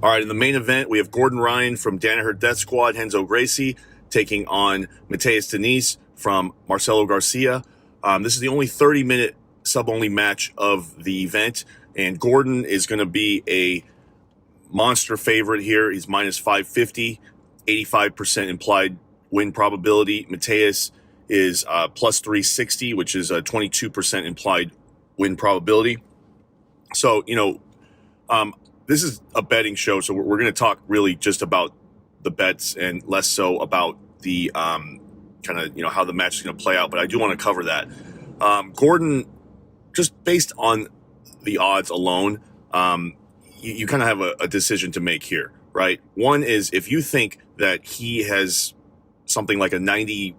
All right, in the main event, we have Gordon Ryan from Danaher Death Squad, Renzo Gracie, taking on Matheus Diniz from Marcelo Garcia. This is the only 30-minute sub-only match of the event, and Gordon is going to be a monster favorite here. He's minus 550, 85% implied win probability. Matheus is plus 360, which is a 22% implied win probability. So, this is a betting show, so we're going to talk really just about the bets and less so about the kind of, how the match is going to play out. But I do want to cover that. Gordon, just based on the odds alone, you kind of have a decision to make here, right? One is if you think that he has something like a 95%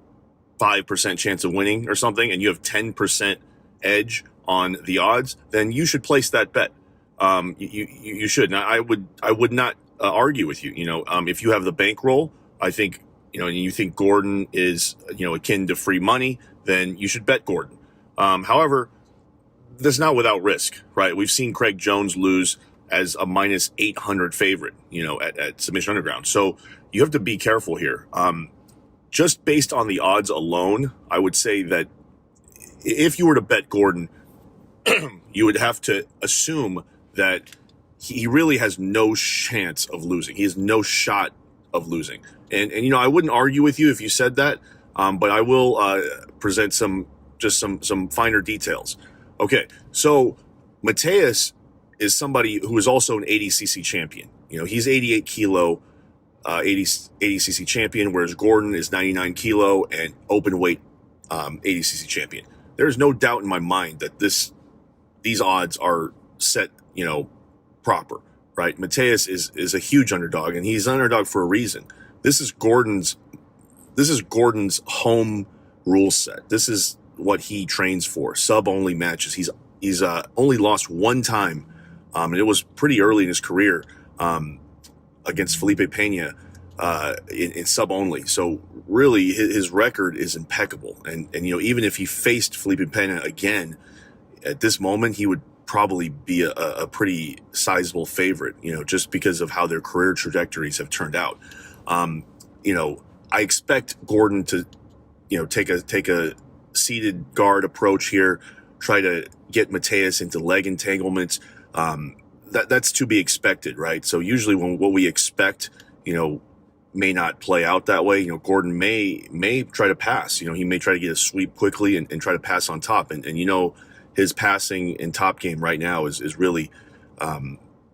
chance of winning or something, and you have 10% edge on the odds, then you should place that bet. You should. Now, I would not argue with you. If you have the bankroll, I think, and you think Gordon is, akin to free money, then you should bet Gordon. However, that's not without risk, right? We've seen Craig Jones lose as a minus 800 favorite, at Submission Underground. So you have to be careful here. Just based on the odds alone, I would say that if you were to bet Gordon, you would have to assume that he really has no chance of losing. He has no shot of losing. And I wouldn't argue with you if you said that, but I will present some finer details. Okay, so Matheus is somebody who is also an 80cc champion. He's 88 kilo 80cc champion, whereas Gordon is 99 kilo and open weight 80cc champion. There is no doubt in my mind that these odds are set, proper, right? Matheus is a huge underdog, and he's an underdog for a reason. This is Gordon's home rule set. This is what he trains for, sub-only matches. He's only lost one time, and it was pretty early in his career against Felipe Pena in sub-only. So really, his record is impeccable. And even if he faced Felipe Pena again, at this moment, he would probably be a pretty sizable favorite, just because of how their career trajectories have turned out. I expect Gordon to, take a seated guard approach here, try to get Matheus into leg entanglements. That's to be expected, right? So usually when what we expect, may not play out that way. Gordon may try to pass. He may try to get a sweep quickly and try to pass on top. And his passing in top game right now is really,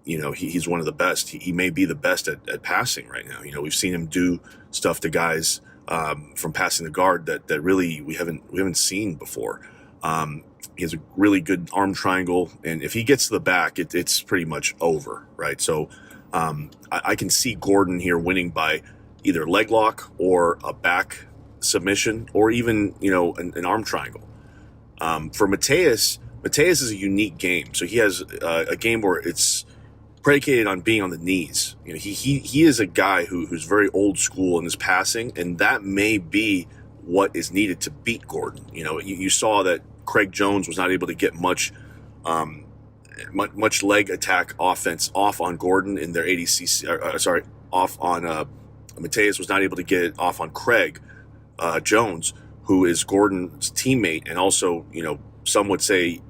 he's one of the best. He may be the best at passing right now. We've seen him do stuff to guys from passing the guard that really we haven't seen before. He has a really good arm triangle, and if he gets to the back, it's pretty much over, right? So I can see Gordon here winning by either leg lock or a back submission, or even an arm triangle. For Matheus is a unique game. So he has a game where it's predicated on being on the knees. He is a guy who's very old school in his passing, and that may be what is needed to beat Gordon. You saw that Craig Jones was not able to get much leg attack offense off on Gordon in their 80cc. Off on Matheus was not able to get it off on Craig Jones, who is Gordon's teammate, and also, some would say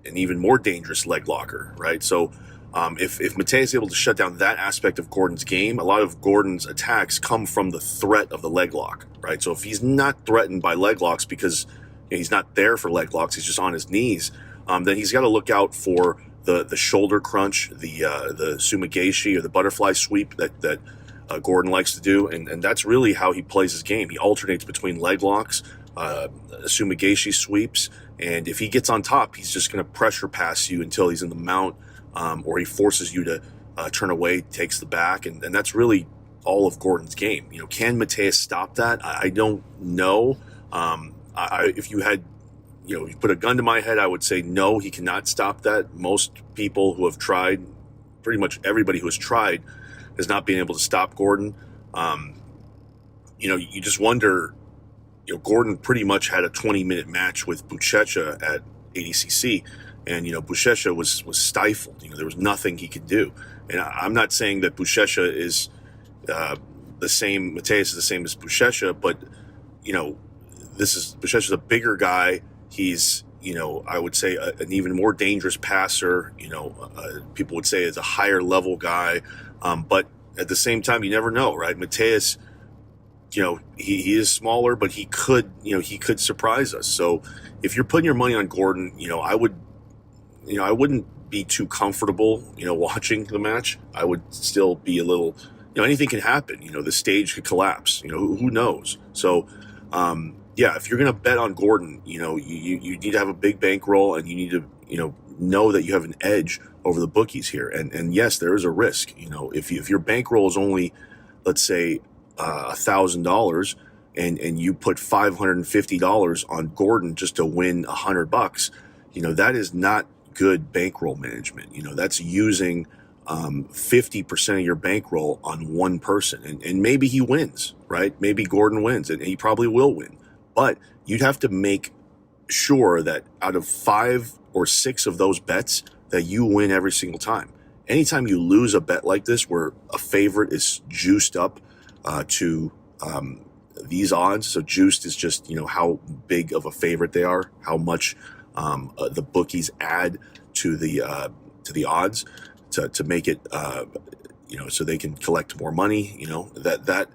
an even more dangerous leg locker, right? So if Matheus is able to shut down that aspect of Gordon's game, a lot of Gordon's attacks come from the threat of the leg lock, right? So if he's not threatened by leg locks because he's not there for leg locks, he's just on his knees, then he's got to look out for the shoulder crunch, the sumigashi or the butterfly sweep that Gordon likes to do, and that's really how he plays his game. He alternates between leg locks, sumigashi sweeps, and if he gets on top, he's just going to pressure pass you until he's in the mount, or he forces you to turn away, takes the back, and that's really all of Gordon's game. Can Matheus stop that? I don't know. If you had, you put a gun to my head, I would say no, he cannot stop that. Most people who have tried, pretty much everybody who has tried, has not been able to stop Gordon. You just wonder. Gordon pretty much had a 20-minute match with Buchecha at 80cc, And, Buchecha was stifled. There was nothing he could do. And I'm not saying that Buchecha is the same, Matheus is the same as Buchecha, but, Buchecha's a bigger guy. He's, I would say an even more dangerous passer. People would say is a higher level guy. But at the same time, you never know, right? Matheus, he is smaller, but he could surprise us. So if you're putting your money on Gordon, I wouldn't be too comfortable, watching the match. I would still be a little, anything can happen. The stage could collapse. Who knows? So, if you're going to bet on Gordon, you need to have a big bankroll, and you need to, know that you have an edge over the bookies here. And yes, there is a risk. If your bankroll is only, let's say, $1,000, and you put $550 on Gordon just to win $100, that is not good bankroll management. That's using 50% of your bankroll on one person, and maybe he wins, right? Maybe Gordon wins, and he probably will win. But you'd have to make sure that out of 5 or 6 of those bets that you win every single time. Anytime you lose a bet like this, where a favorite is juiced up to these odds, so juiced is just how big of a favorite they are, how much the bookies add to the odds to make it so they can collect more money. That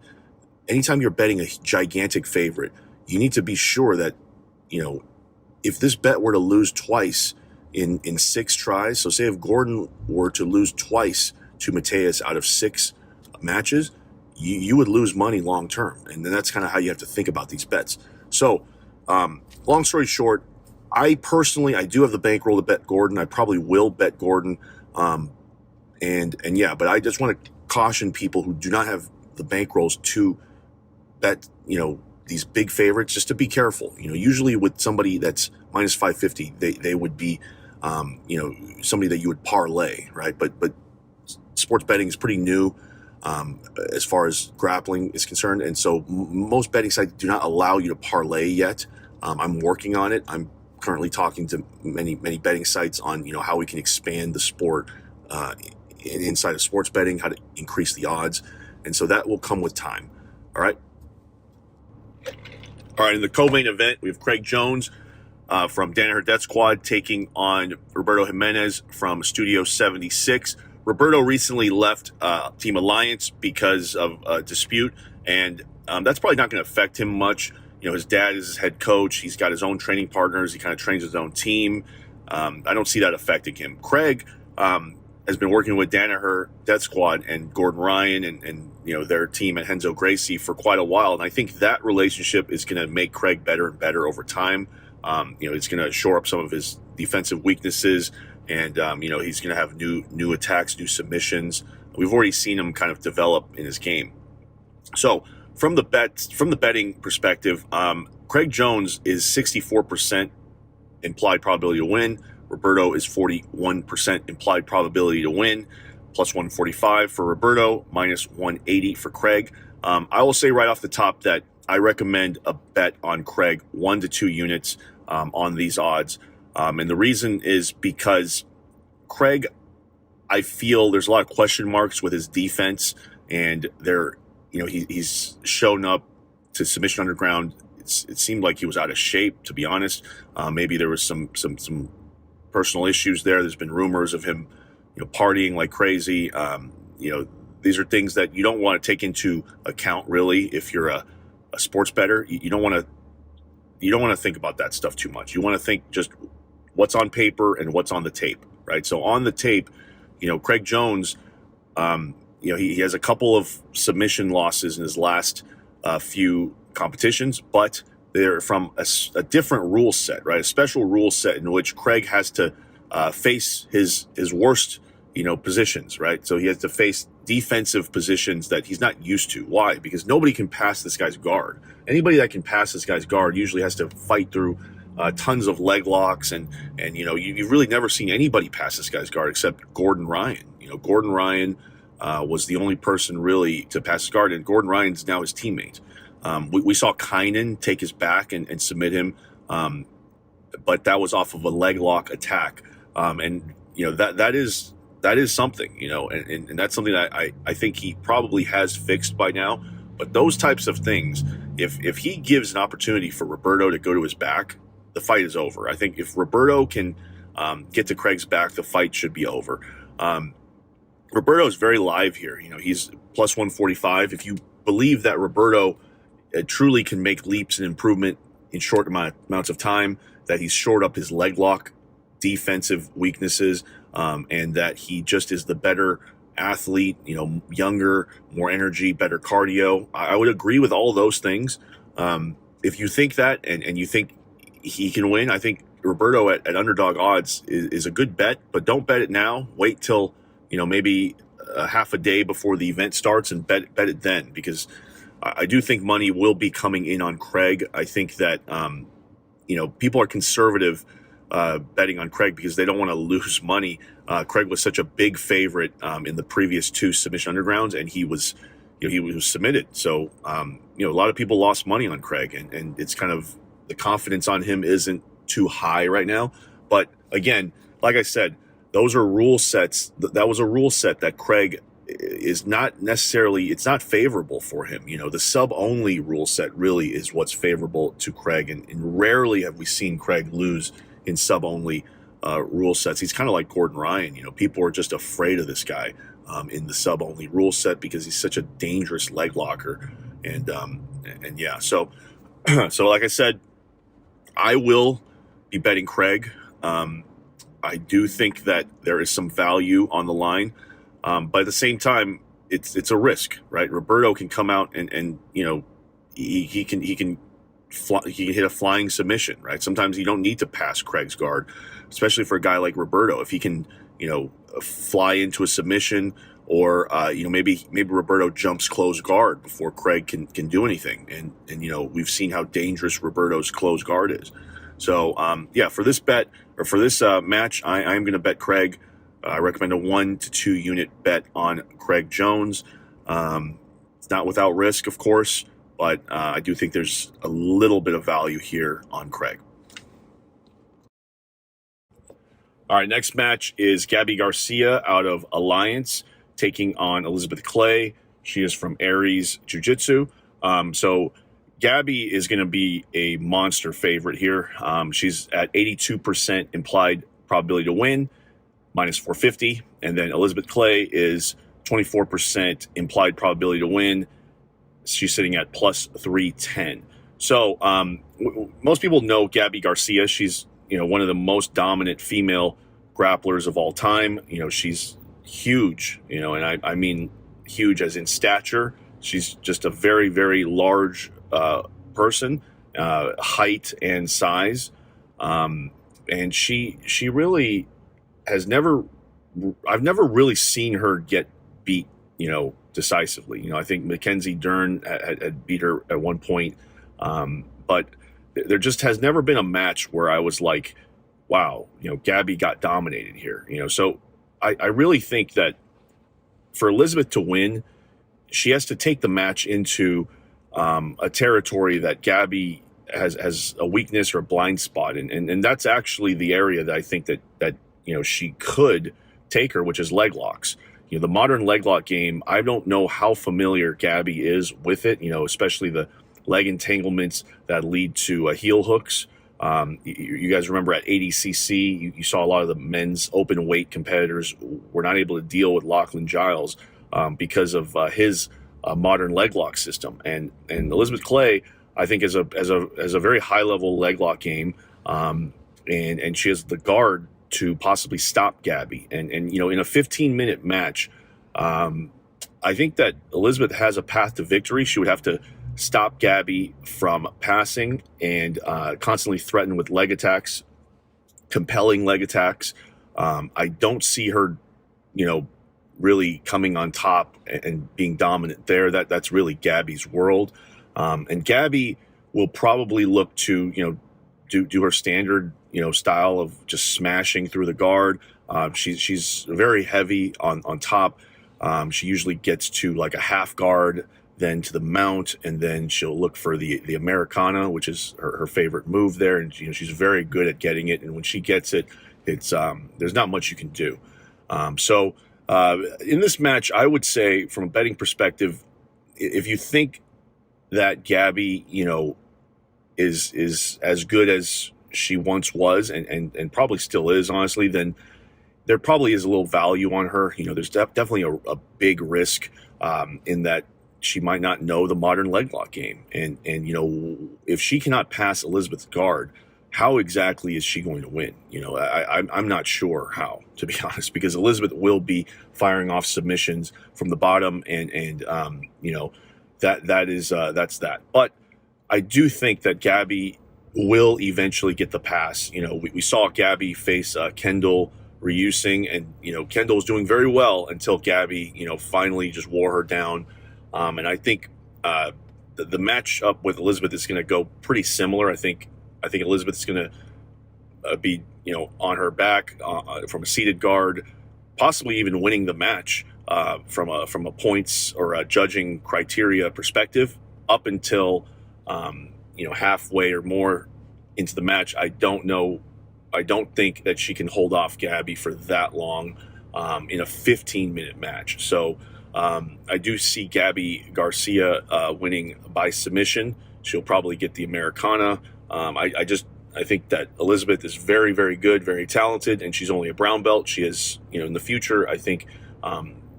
anytime you're betting a gigantic favorite, you need to be sure that if this bet were to lose twice in 6 tries, so say if Gordon were to lose twice to Matheus out of 6 matches, you would lose money long term. And then that's kind of how you have to think about these bets. So long story short, I do have the bankroll to bet Gordon. I probably will bet Gordon. But I just want to caution people who do not have the bankrolls to bet, these big favorites, just to be careful. Usually with somebody that's minus 550, they would be, somebody that you would parlay, right? But sports betting is pretty new as far as grappling is concerned. And so most betting sites do not allow you to parlay yet. I'm working on it. I'm currently talking to many betting sites on, how we can expand the sport inside of sports betting, how to increase the odds. And so that will come with time. All right. In the co-main event, we have Craig Jones from Danaher Death Squad taking on Roberto Jimenez from Studio 76. Roberto recently left Team Alliance because of a dispute, and that's probably not going to affect him much. His dad is his head coach. He's got his own training partners. He kind of trains his own team. I don't see that affecting him. Craig has been working with Danaher Death Squad and Gordon Ryan and their team at Renzo Gracie for quite a while, and I think that relationship is going to make Craig better and better over time. It's going to shore up some of his defensive weaknesses, and he's going to have new attacks, new submissions. We've already seen him kind of develop in his game. So from the betting perspective, Craig Jones is 64% implied probability to win. Roberto is 41% implied probability to win, plus 145 for Roberto, minus 180 for Craig. I will say right off the top that I recommend a bet on Craig 1 to 2 units on these odds. And the reason is because Craig, I feel there's a lot of question marks with his defense, and he's shown up to Submission Underground. It seemed like he was out of shape, to be honest. Maybe there was some personal issues there. There's been rumors of him, partying like crazy. These are things that you don't want to take into account, really, if you're a sports bettor. You don't want to think about that stuff too much. You want to think just what's on paper and what's on the tape, right? So on the tape, Craig Jones, he has a couple of submission losses in his last few competitions, but they're from a different rule set, right? A special rule set in which Craig has to face his worst, positions, right? So he has to face defensive positions that he's not used to. Why? Because nobody can pass this guy's guard. Anybody that can pass this guy's guard usually has to fight through tons of leg locks, and you've really never seen anybody pass this guy's guard except Gordon Ryan. Gordon Ryan was the only person really to pass his guard, and Gordon Ryan's now his teammate. We saw Kynan take his back and submit him, but that was off of a leg lock attack. And that is something, and that's something that I think he probably has fixed by now. But those types of things, if he gives an opportunity for Roberto to go to his back, the fight is over. I think if Roberto can get to Craig's back, the fight should be over. Roberto is very live here. He's plus 145. If you believe that Roberto truly can make leaps and improvement in short amounts of time, that he's shored up his leg lock defensive weaknesses, and that he just is the better athlete, younger, more energy, better cardio. I would agree with all those things. If you think that and you think he can win, I think Roberto at underdog odds is a good bet, but don't bet it now. Wait till, maybe a half a day before the event starts and bet it then, because I do think money will be coming in on Craig. I think that, people are conservative betting on Craig because they don't want to lose money. Craig was such a big favorite in the previous two submission undergrounds, and he was submitted. So, a lot of people lost money on Craig, and it's kind of, the confidence on him isn't too high right now. But again, like I said, those are rule sets. That was a rule set that Craig is not necessarily, it's not favorable for him. The sub-only rule set really is what's favorable to Craig, and rarely have we seen Craig lose in sub-only rule sets. He's kind of like Gordon Ryan. People are just afraid of this guy in the sub-only rule set because he's such a dangerous leg locker. And yeah, so like I said, I will be betting Craig. I do think that there is some value on the line, but at the same time, it's a risk, right? Roberto can come out and he can hit a flying submission, right? Sometimes you don't need to pass Craig's guard, especially for a guy like Roberto. If he can, fly into a submission, or maybe Roberto jumps close guard before Craig can do anything, and we've seen how dangerous Roberto's close guard is. So for this bet, or for this match, I'm going to bet Craig. I recommend a 1 to 2 unit bet on Craig Jones. It's not without risk, of course, but I do think there's a little bit of value here on Craig. All right, next match is Gabi Garcia out of Alliance taking on Elisabeth Clay. She is from Aries Jiu-Jitsu. So Gabi is going to be a monster favorite here. She's at 82% implied probability to win, minus 450. And then Elisabeth Clay is 24% implied probability to win. She's sitting at plus 310. So most people know Gabi Garcia. She's one of the most dominant female grapplers of all time. She's huge, and I mean huge as in stature. She's just a very, very large person, height and size. And she really has never, I've never really seen her get beat, decisively. I think Mackenzie Dern had beat her at one point. But there just has never been a match where I was like, wow, Gabi got dominated here. So I really think that for Elisabeth to win, she has to take the match into a territory that Gabi has a weakness or a blind spot. And that's actually the area that I think that she could take her, which is leg locks. The modern leg lock game, I don't know how familiar Gabi is with it, especially the leg entanglements that lead to heel hooks. You guys remember at ADCC, you saw a lot of the men's open weight competitors were not able to deal with Lachlan Giles because of his modern leg lock system. And Elisabeth Clay, I think, is a very high level leg lock game, and she has the guard to possibly stop Gabi. And in a 15-minute match, I think that Elisabeth has a path to victory. She would have to stop Gabi from passing and constantly threaten with leg attacks, compelling leg attacks. I don't see her, really coming on top and being dominant there. That's really Gabi's world. And Gabi will probably look to, do her standard, style of just smashing through the guard. She's very heavy on top. She usually gets to like a half guard, then to the mount, and then she'll look for the Americana, which is her favorite move there. And she's very good at getting it. And when she gets it, it's there's not much you can do. So in this match, I would say from a betting perspective, if you think that Gabi, is as good as she once was and probably still is, honestly, then there probably is a little value on her. There's definitely a big risk in that she might not know the modern leg lock game. And if she cannot pass Elisabeth's guard, how exactly is she going to win? I'm not sure how, to be honest, because Elisabeth will be firing off submissions from the bottom, and that's that. But I do think that Gabi will eventually get the pass. We saw Gabi face Kendall Reusing, and Kendall was doing very well until Gabi finally just wore her down. And I think the match up with Elisabeth is going to go pretty similar. I think Elisabeth is going to be on her back from a seated guard, possibly even winning the match from a points or a judging criteria perspective up until halfway or more into the match. I don't think that she can hold off Gabi for that long in a 15-minute match. So I do see Gabi Garcia winning by submission. She'll probably get the Americana. I think that Elisabeth is very, very good, very talented, and she's only a brown belt. She is, in the future, I think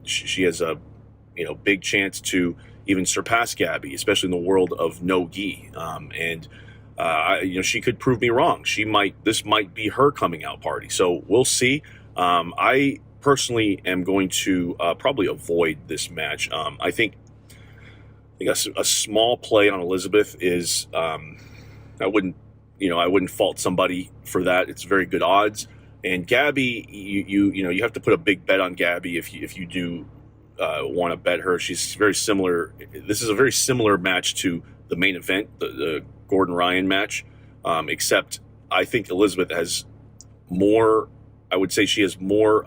she has a, big chance to even surpass Gabi, especially in the world of no gi. She could prove me wrong. This might be her coming out party. So we'll see. I personally am going to probably avoid this match. I think a small play on Elisabeth is, I wouldn't fault somebody for that. It's very good odds. And Gabi, you have to put a big bet on Gabi if you do want to bet her. She's very similar. This is a very similar match to the main event, the Gordon Ryan match, except I think Elisabeth has more. I would say she has more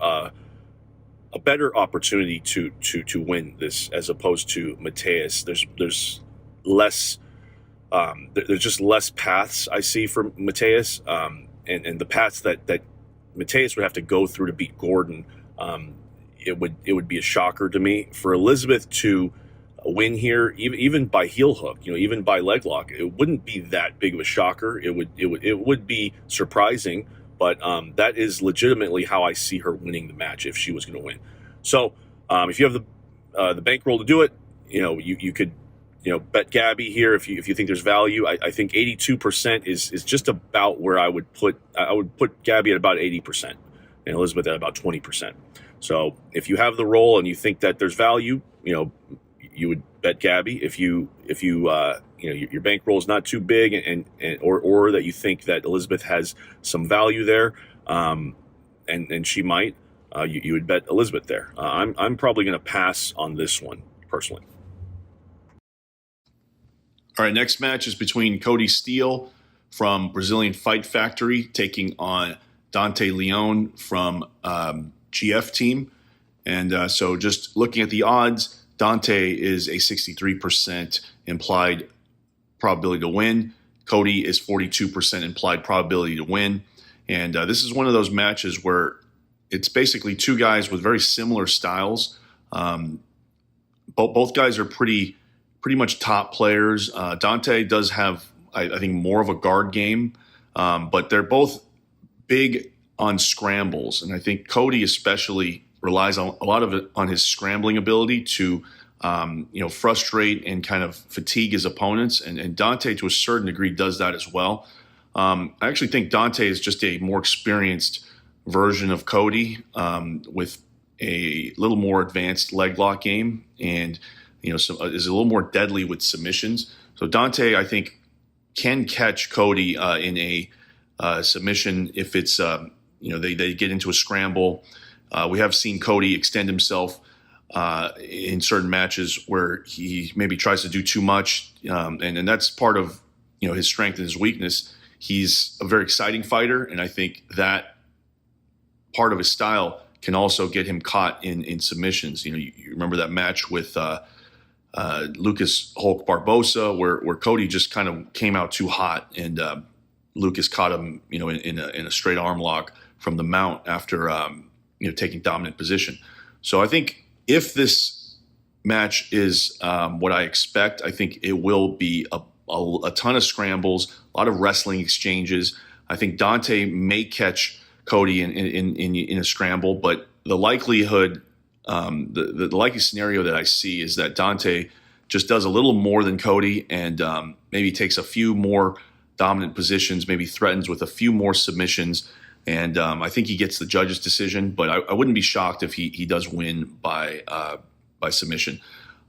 a better opportunity to win this as opposed to Matheus. There's less. There's just less paths I see for Matheus, and the paths that Matheus would have to go through to beat Gordon. It would be a shocker to me for Elisabeth to win here, even by heel hook, even by leg lock. It wouldn't be that big of a shocker. It would be surprising, but that is legitimately how I see her winning the match if she was going to win. So if you have the bankroll to do it, you could bet Gabi here if you think there's value. I think 82% is just about where I would put Gabi at about 80% and Elisabeth at about 20%. So if you have the roll and you think that there's value, you would bet Gabi. If your bankroll is not too big or that you think that Elisabeth has some value there, and she might, you would bet Elisabeth there. I'm probably going to pass on this one personally. All right, next match is between Kody Steele from Brazilian Fight Factory taking on Dante Leon from GF team. And so just looking at the odds, Dante is a 63% implied probability to win. Kody is 42% implied probability to win. And this is one of those matches where it's basically two guys with very similar styles. Both guys are pretty much top players. Dante does have, I think, more of a guard game, but they're both big on scrambles. And I think Kody especially relies on a lot of it on his scrambling ability to, frustrate and kind of fatigue his opponents. And Dante, to a certain degree, does that as well. I actually think Dante is just a more experienced version of Kody with a little more advanced leg lock game and is a little more deadly with submissions. So Dante, I think, can catch Kody in a submission if it's they get into a scramble. We have seen Kody extend himself in certain matches where he maybe tries to do too much, and that's part of his strength and his weakness. He's a very exciting fighter, and I think that part of his style can also get him caught in submissions. You remember that match with Lucas Hulk Barbosa, where Kody just kind of came out too hot, and Lucas caught him, in a straight arm lock from the mount after taking dominant position. So I think if this match is what I expect, I think it will be a ton of scrambles, a lot of wrestling exchanges. I think Dante may catch Kody in a scramble, but the likelihood, the likely scenario that I see is that Dante just does a little more than Kody and maybe takes a few more dominant positions, maybe threatens with a few more submissions. And I think he gets the judge's decision, but I wouldn't be shocked if he does win by submission.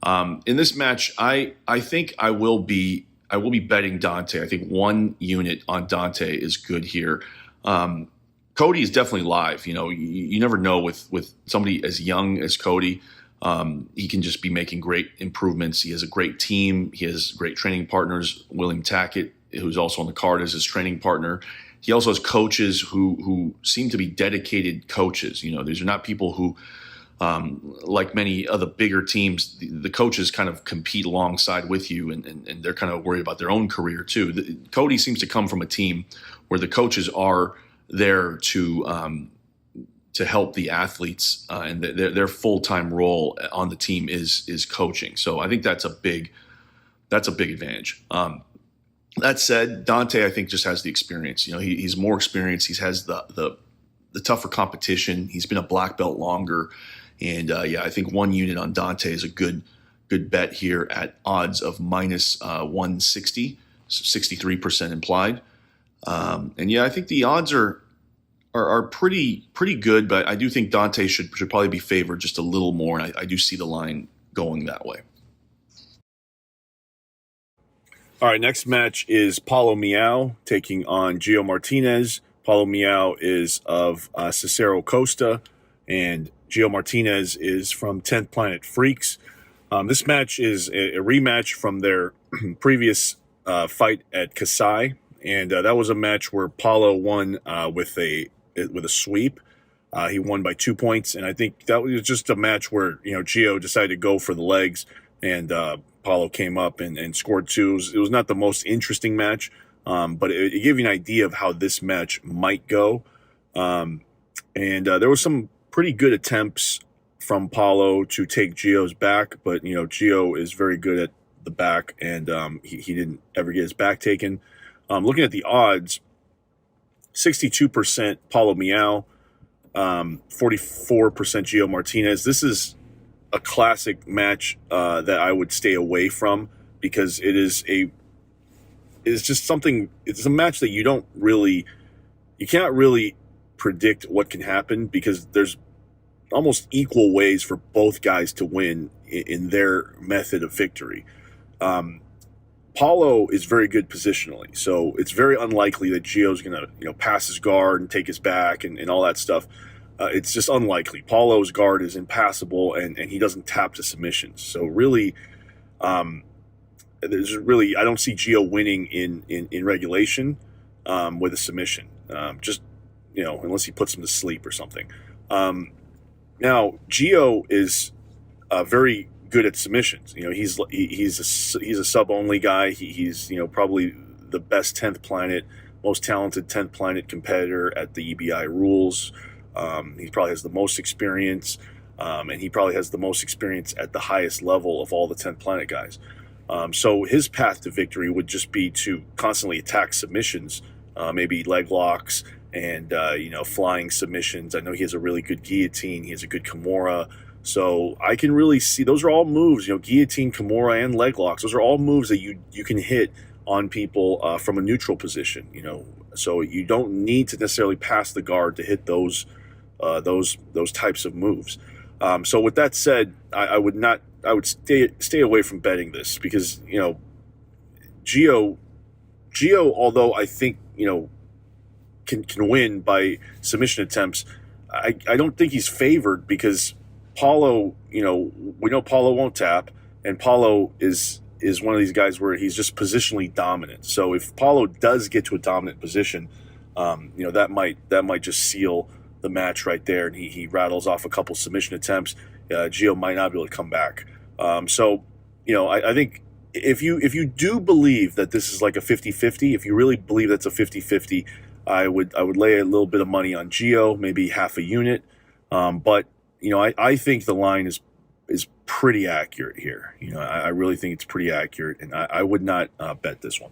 In this match, I think I will be betting Dante. I think 1 unit on Dante is good here. Kody is definitely live. You never know with somebody as young as Kody. He can just be making great improvements. He has a great team. He has great training partners. William Tackett, who's also on the card as his training partner. He also has coaches who seem to be dedicated coaches. These are not people who, like many other bigger teams, the coaches kind of compete alongside with you, and they're kind of worried about their own career too. Kody seems to come from a team where the coaches are there to help the athletes, and their full-time role on the team is coaching. So I think that's a big advantage. That said, Dante, I think, just has the experience. He's more experienced. He has the tougher competition. He's been a black belt longer. And, I think 1 unit on Dante is a good bet here at odds of minus 160, so 63% implied. I think the odds are pretty good, but I do think Dante should probably be favored just a little more, and I do see the line going that way. All right, next match is Paulo Miyao taking on Gio Martinez. Paulo Miyao is of Cicero Costa, and Gio Martinez is from 10th Planet Freaks. This match is a rematch from their previous fight at Kasai, and that was a match where Paulo won with a sweep. He won by 2 points, and I think that was just a match where Gio decided to go for the legs, and Paulo came up and scored 2. It was not the most interesting match, but it gave you an idea of how this match might go. There was some pretty good attempts from Paulo to take Gio's back, but Gio is very good at the back, and he didn't ever get his back taken. Looking at the odds, 62% Paulo Miyao, 44% Gio Martinez. This is a classic match that I would stay away from because it's a match that you can't really predict what can happen because there's almost equal ways for both guys to win in their method of victory. Paulo is very good positionally, so it's very unlikely that Gio's going to pass his guard and take his back and all that stuff. It's just unlikely. Paulo's guard is impassable, and he doesn't tap to submissions. So really, I don't see Gio winning in regulation with a submission. Unless he puts him to sleep or something. Now Gio is very good at submissions. He's a sub only guy. He's probably the best 10th Planet, most talented 10th Planet competitor at the EBI rules. He probably has the most experience, and he probably has the most experience at the highest level of all the 10th Planet guys. So his path to victory would just be to constantly attack submissions, maybe leg locks and flying submissions. I know he has a really good guillotine. He has a good Kimura. So I can really see those are all moves. Guillotine, Kimura, and leg locks. Those are all moves that you can hit on people from a neutral position. So you don't need to necessarily pass the guard to hit those types of moves. So with that said, I would stay away from betting this because Gio, although I think can win by submission attempts, I don't think he's favored because Paulo, we know Paulo won't tap, and Paulo is one of these guys where he's just positionally dominant. So if Paulo does get to a dominant position, that might just seal the match right there, and he rattles off a couple submission attempts. Gio might not be able to come back. I think if you do believe that this is like a 50-50, if you really believe that's a 50-50, I would lay a little bit of money on Gio, maybe half a unit. But I think the line is pretty accurate here. I really think it's pretty accurate, and I would not bet this one.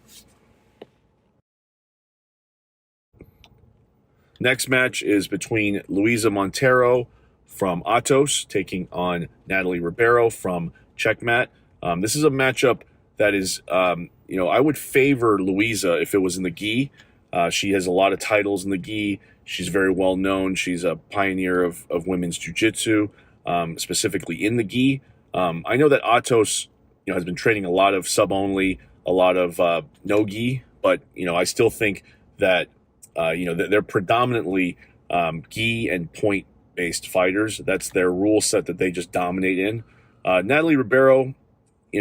Next match is between Luiza Monteiro from Atos taking on Nathalie Ribeiro from Checkmat. This is a matchup that is, I would favor Luiza if it was in the gi. She has a lot of titles in the gi. She's very well known. She's a pioneer of women's jiu-jitsu, specifically in the gi. I know that Atos, has been training a lot of sub-only, a lot of no gi, but, I still think that, that they're predominantly gi and point-based fighters. That's their rule set that they just dominate in. Nathalie Ribeiro,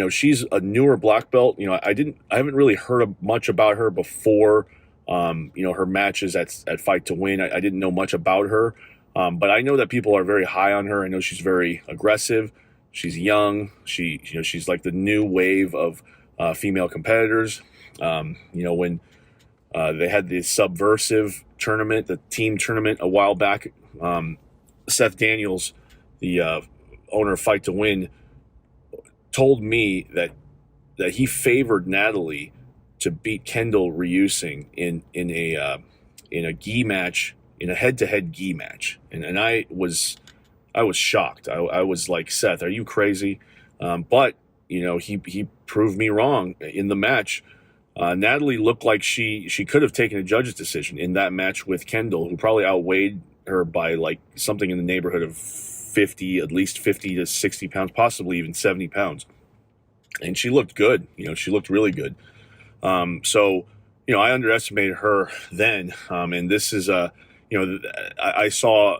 she's a newer black belt. I haven't really heard much about her before, her matches at Fight to Win. I didn't know much about her, but I know that people are very high on her. I know she's very aggressive. She's young. She's like the new wave of female competitors. When they had the Subversive tournament, the team tournament a while back, Seth Daniels, the owner of Fight to Win, told me that he favored Nathalie to beat Kendall Reusing in a gi match, in a head-to-head gi match, and I was shocked. I was like, Seth, are you crazy? But he proved me wrong in the match. Nathalie looked like she could have taken a judge's decision in that match with Kendall, who probably outweighed her by like something in the neighborhood of at least 50 to 60 pounds, possibly even 70 pounds. And she looked good. She looked really good. So I underestimated her then. And this is, I saw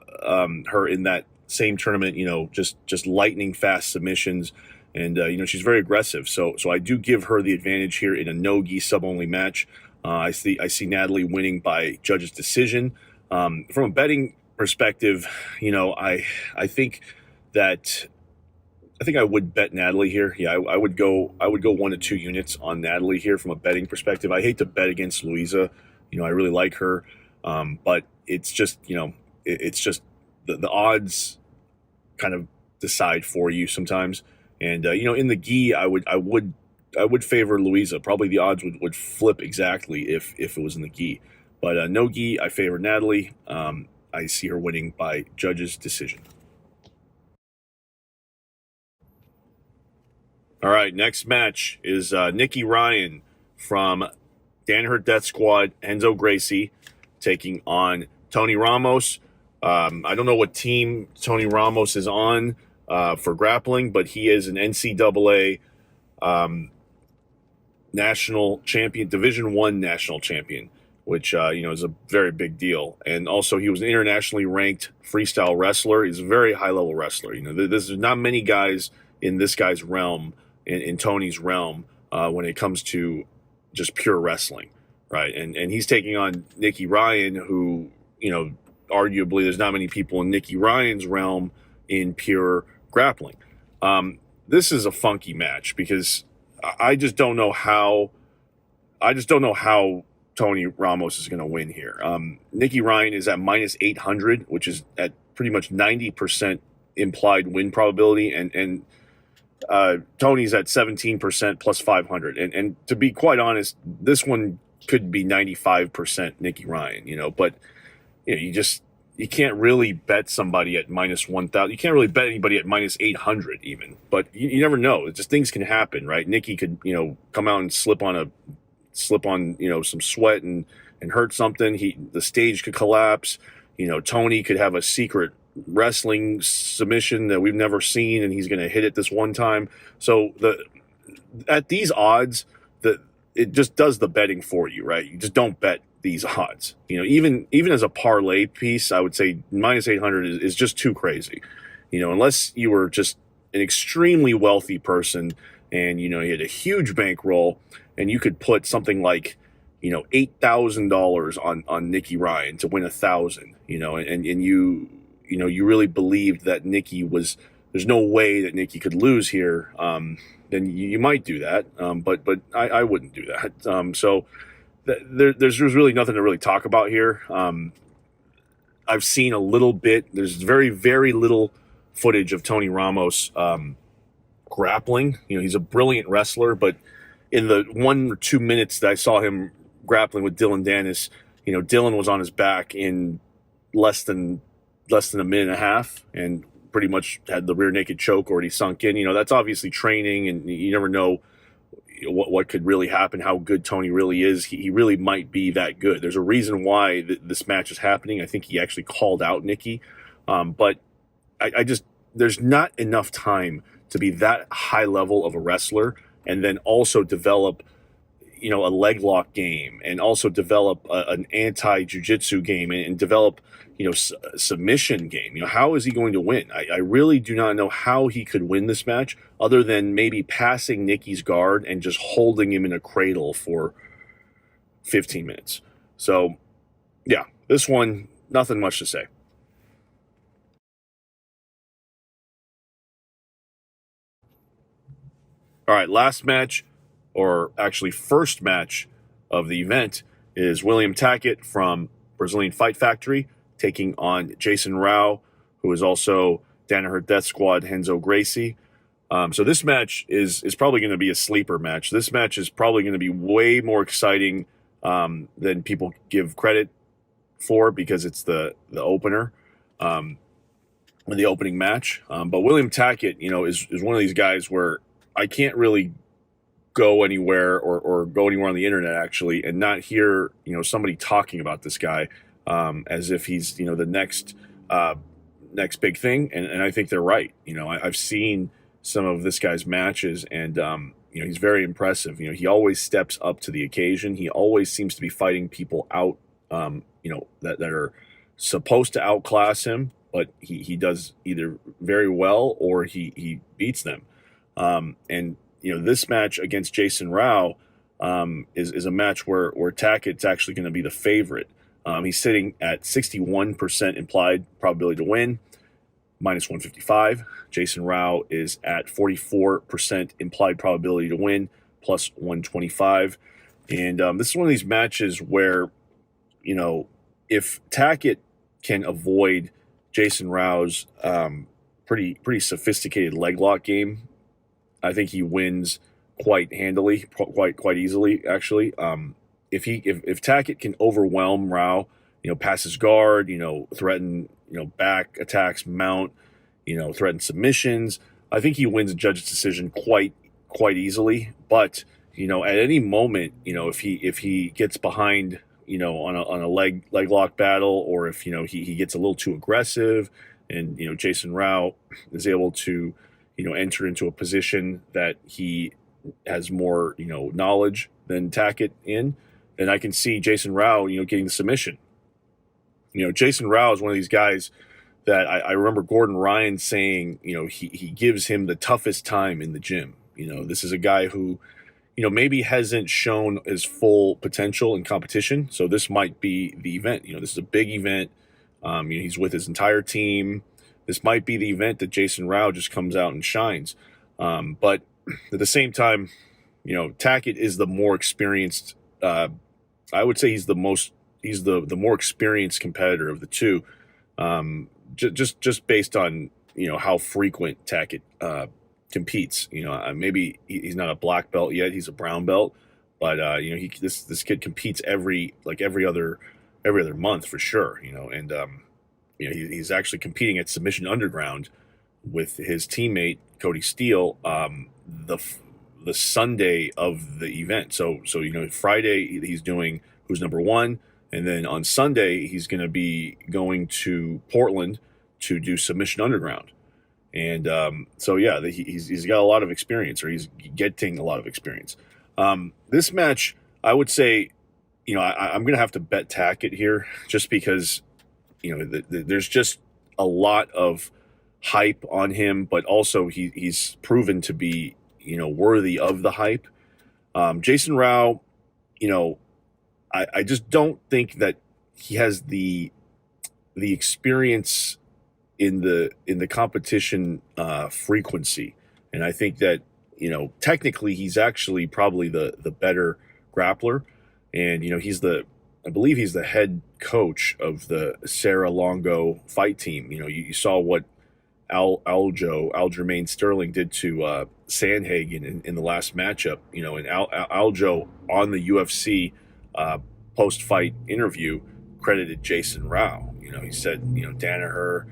her in that same tournament, just lightning fast submissions. And, she's very aggressive. So I do give her the advantage here in a no-gi sub-only match. I see Nathalie winning by judge's decision. From a betting perspective, I think I would bet Nathalie here. Yeah, I would go 1 to 2 units on Nathalie here from a betting perspective. I hate to bet against Luiza. I really like her. But it's just, it's just the odds kind of decide for you sometimes. And, in the gi, I would favor Luiza. Probably the odds would flip exactly if it was in the gi. But no gi, I favor Nathalie. I see her winning by judge's decision. All right, next match is Nicky Ryan from Danaher Death Squad, Renzo Gracie, taking on Tony Ramos. I don't know what team Tony Ramos is on for grappling, but he is an NCAA national champion, Division I national champion, which is a very big deal. And also, he was an internationally ranked freestyle wrestler. He's a very high-level wrestler. There's not many guys in this guy's realm, in Tony's realm, when it comes to just pure wrestling, right? And he's taking on Nicky Ryan, who, arguably there's not many people in Nicky Ryan's realm in pure grappling. This is a funky match because I just don't know how Tony Ramos is going to win here. Nicky Ryan is at minus 800, which is at pretty much 90% implied win probability, and Tony's at 17% plus 500. And to be quite honest, this one could be 95% Nicky Ryan, but you can't really bet somebody at minus 1,000. You can't really bet anybody at minus 800 even, but you never know. It's just things can happen, right? Nicky could, come out and slip on some sweat and hurt something. The stage could collapse. Tony could have a secret wrestling submission that we've never seen, and he's going to hit it this one time. So at these odds, it just does the betting for you, right? You just don't bet these odds. Even as a parlay piece, I would say minus 800 is just too crazy. Unless you were just an extremely wealthy person and you had a huge bankroll and you could put something like $8,000 on Nicky Ryan to win 1,000. And you really believed that there's no way that Nicky could lose here. Then you might do that, but I wouldn't do that. So there's really nothing to really talk about here. I've seen a little bit. There's very, very little footage of Tony Ramos grappling. He's a brilliant wrestler, but in the 1 or 2 minutes that I saw him grappling with Diniz, Dylan was on his back in less than a minute and a half, and pretty much had the rear naked choke already sunk in. That's obviously training, and you never know what could really happen, how good Tony really is. He really might be that good. There's a reason why this match is happening. I think he actually called out Nicky, but I just, there's not enough time to be that high level of a wrestler and then also develop a leg lock game, and also develop an anti-jiu-jitsu game, and develop submission game. How is he going to win? I really do not know how he could win this match, other than maybe passing Nicky's guard and just holding him in a cradle for 15 minutes. So yeah, this one, nothing much to say. All right, last match, or actually first match of the event, is William Tackett from Brazilian Fight Factory taking on Jason Rao, who is also Danaher Death Squad Renzo Gracie. So this match is probably going to be a sleeper match. This match is probably going to be way more exciting than people give credit for, because it's the opener, the opening match. But William Tackett, is one of these guys where I can't really go anywhere or go anywhere on the internet actually and not hear somebody talking about this guy as if he's the next big thing, and I think they're right. I've seen some of this guy's matches, and he's very impressive. He always steps up to the occasion. He always seems to be fighting people out that are supposed to outclass him, but he does either very well or he beats them. And this match against Jason Rao is a match where Tackett's actually going to be the favorite. He's sitting at 61% implied probability to win, minus 155. Jason Rao is at 44% implied probability to win, plus 125. And this is one of these matches where, if Tackett can avoid Jason Rao's pretty sophisticated leg lock game, I think he wins quite handily, quite easily, actually. If Tackett can overwhelm Rao, pass his guard, threaten, back attacks, mount, threaten submissions, I think he wins a judge's decision quite easily. But at any moment, if he gets behind, on a leg lock battle, or if he gets a little too aggressive, and Jason Rao is able to enter into a position that he has more knowledge than Tackett in, then I can see Jason Rao getting the submission. Jason Rao is one of these guys that I remember Gordon Ryan saying he gives him the toughest time in the gym. This is a guy who maybe hasn't shown his full potential in competition, so this might be the event. This is a big event. He's with his entire team. This might be the event that Jason Rao just comes out and shines. But at the same time, Tackett is the more experienced. I would say he's the more experienced competitor of the two. Just based on how frequent Tackett competes. Maybe he's not a black belt yet; he's a brown belt. But this kid competes every other month for sure. And he's actually competing at Submission Underground with his teammate Kody Steele the Sunday of the event. So Friday he's doing Who's Number One, and then on Sunday he's going to be going to Portland to do Submission Underground. And he's got a lot of experience, or he's getting a lot of experience. This match, I would say, I'm going to have to bet Tackett here, just because there's just a lot of hype on him, but also he's proven to be worthy of the hype. Jason Rao, I just don't think that he has the experience in the competition frequency, and I think that technically he's actually probably the better grappler. and I believe he's the head coach of the Sarah Longo fight team. You saw what Aljamain Sterling did to Sandhagen in the last matchup. And Aljo on the UFC post-fight interview credited Jason Rao. He said, Danaher,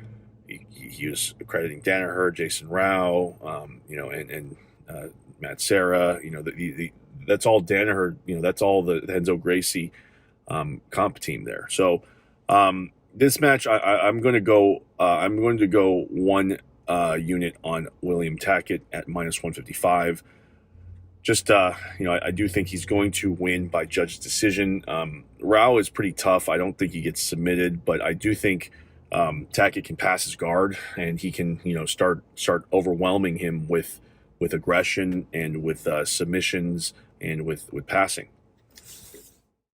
he was crediting Danaher, Jason Rao, and Matt Serra. That's all Danaher. That's all the Renzo Gracie comp team there. So this match, I'm going to go. I'm going to go one unit on William Tackett at -155. Just I do think he's going to win by judge's decision. Rao is pretty tough. I don't think he gets submitted, but I do think Tackett can pass his guard, and he can start overwhelming him with aggression and with submissions and with passing.